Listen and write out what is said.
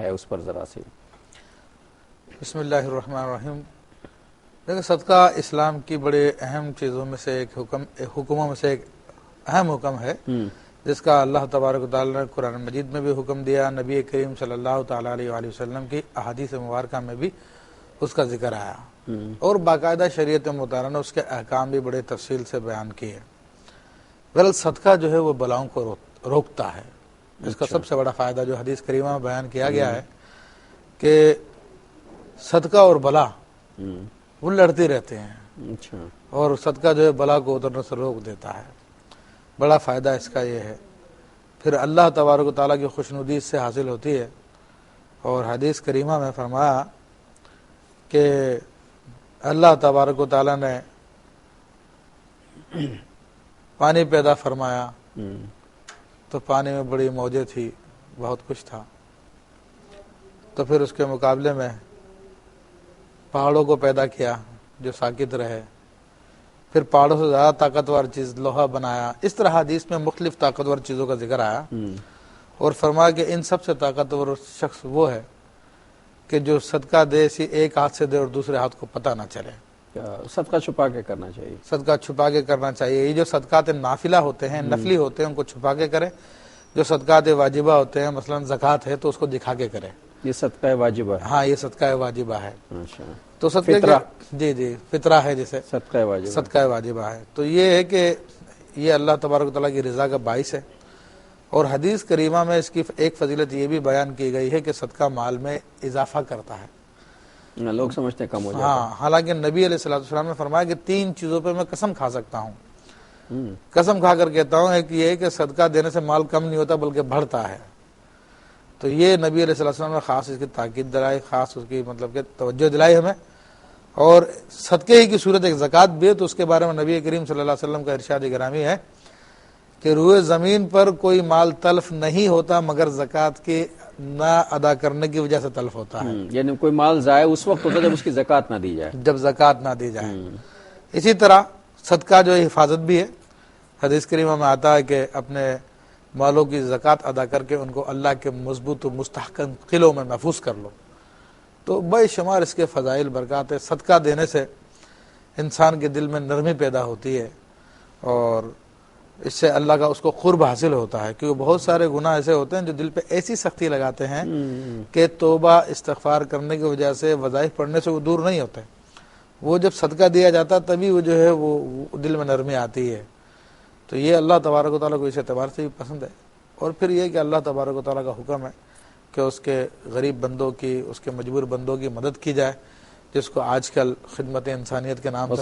ہے اس پر ذرا سی؟ بسم اللہ الرحمن الرحیم. دیکھیں صدقہ اسلام کی بڑے اہم چیزوں میں سے ایک حکموں میں سے ایک اہم حکم ہے جس کا اللہ تبارک و تعالیٰ نے قرآن مجید میں بھی حکم دیا، نبی کریم صلی اللہ تعالیٰ علیہ وآلہ وسلم کی احادیث مبارکہ میں بھی اس کا ذکر آیا، اور باقاعدہ شریعت مطہرہ نے اس کے احکام بھی بڑے تفصیل سے بیان کیے. بہرحال صدقہ جو ہے وہ بلاؤں کو روکتا ہے. اس کا سب سے بڑا فائدہ جو حدیث کریمہ میں بیان کیا گیا ہے کہ صدقہ اور بلا وہ لڑتی رہتے ہیں، اور صدقہ جو ہے بلا کو اترنے سے روک دیتا ہے. بڑا فائدہ اس کا یہ ہے. پھر اللہ تبارک و تعالیٰ کی خوشنودی اس سے حاصل ہوتی ہے، اور حدیث کریمہ میں فرمایا کہ اللہ تبارک و تعالیٰ نے پانی پیدا فرمایا تو پانی میں بڑی موجیں تھی، بہت کچھ تھا. تو پھر اس کے مقابلے میں پہاڑوں کو پیدا کیا جو ساکت رہے، پھر پہاڑوں سے زیادہ طاقتور چیز لوہا بنایا. اس طرح حدیث میں مختلف طاقتور چیزوں کا ذکر آیا، اور فرمایا کہ ان سب سے طاقتور شخص وہ ہے کہ جو صدقہ دے اسی ایک ہاتھ سے دے اور دوسرے ہاتھ کو پتہ نہ چلے. صدقہ چھپا کے کرنا چاہیے. صدقہ چھپا کے کرنا چاہیے. یہ جو صدقات نافلہ ہوتے ہیں، نفلی ہوتے ہیں، ان کو چھپا کے کرے. جو صدقات واجبہ ہوتے ہیں، مثلا زکوٰۃ ہے تو اس کو دکھا کے کرے. یہ صدقہ واجبہ ہے. ہاں، یہ صدقہ واجبہ ہے. تو فطرہ، جی فطرہ ہے جسے صدقہ واجبہ ہے. تو یہ ہے کہ یہ اللہ تبارک و تعالیٰ کی رضا کا باعث ہے. اور حدیث کریمہ میں اس کی ایک فضیلت یہ بھی بیان کی گئی ہے کہ صدقہ مال میں اضافہ کرتا ہے. لوگ سمجھتے کم ہو جاتا ہے. ہاں، حالانکہ نبی علیہ السلام نے فرمایا کہ 3 چیزوں پہ میں قسم کھا سکتا ہوں. قسم کھا کر کہتا ہوں ایک یہ ہے کہ صدقہ دینے سے مال کم نہیں ہوتا بلکہ بڑھتا ہے. تو یہ نبی علیہ السلام نے خاص اس کی تاکید دلائی، خاص اس کی مطلب کہ توجہ دلائی ہمیں. اور صدقے ہی کی صورت ایک زکوٰۃ بھی ہے، تو اس کے بارے میں نبی کریم صلی اللہ علیہ وسلم کا ارشاد گرامی ہے کہ روئے زمین پر کوئی مال تلف نہیں ہوتا مگر زکوٰۃ کی نہ ادا کرنے کی وجہ سے تلف ہوتا ہے. یعنی کوئی مال ضائع اس وقت ہوتا ہے جب اس کی زکوٰۃ نہ دی جائے. جب زکوٰۃ نہ دی جائے. اسی طرح صدقہ جو ہے حفاظت بھی ہے. حدیث کریمہ میں آتا ہے کہ اپنے مالوں کی زکوٰۃ ادا کر کے ان کو اللہ کے مضبوط و مستحکم قلعوں میں محفوظ کر لو. تو بے شمار اس کے فضائل برکات ہے. صدقہ دینے سے انسان کے دل میں نرمی پیدا ہوتی ہے، اور اس سے اللہ کا اس کو قرب حاصل ہوتا ہے. کیونکہ بہت سارے گناہ ایسے ہوتے ہیں جو دل پہ ایسی سختی لگاتے ہیں کہ توبہ استغفار کرنے کی وجہ سے، وظائف پڑھنے سے وہ دور نہیں ہوتے. وہ جب صدقہ دیا جاتا تبھی وہ جو ہے وہ دل میں نرمی آتی ہے. تو یہ اللہ تبارک و تعالیٰ کو اس اعتبار سے بھی پسند ہے. اور پھر یہ کہ اللہ تبارک و تعالیٰ کا حکم ہے کہ اس کے غریب بندوں کی، اس کے مجبور بندوں کی مدد کی جائے، جس کو آج کل خدمت انسانیت کے نام سے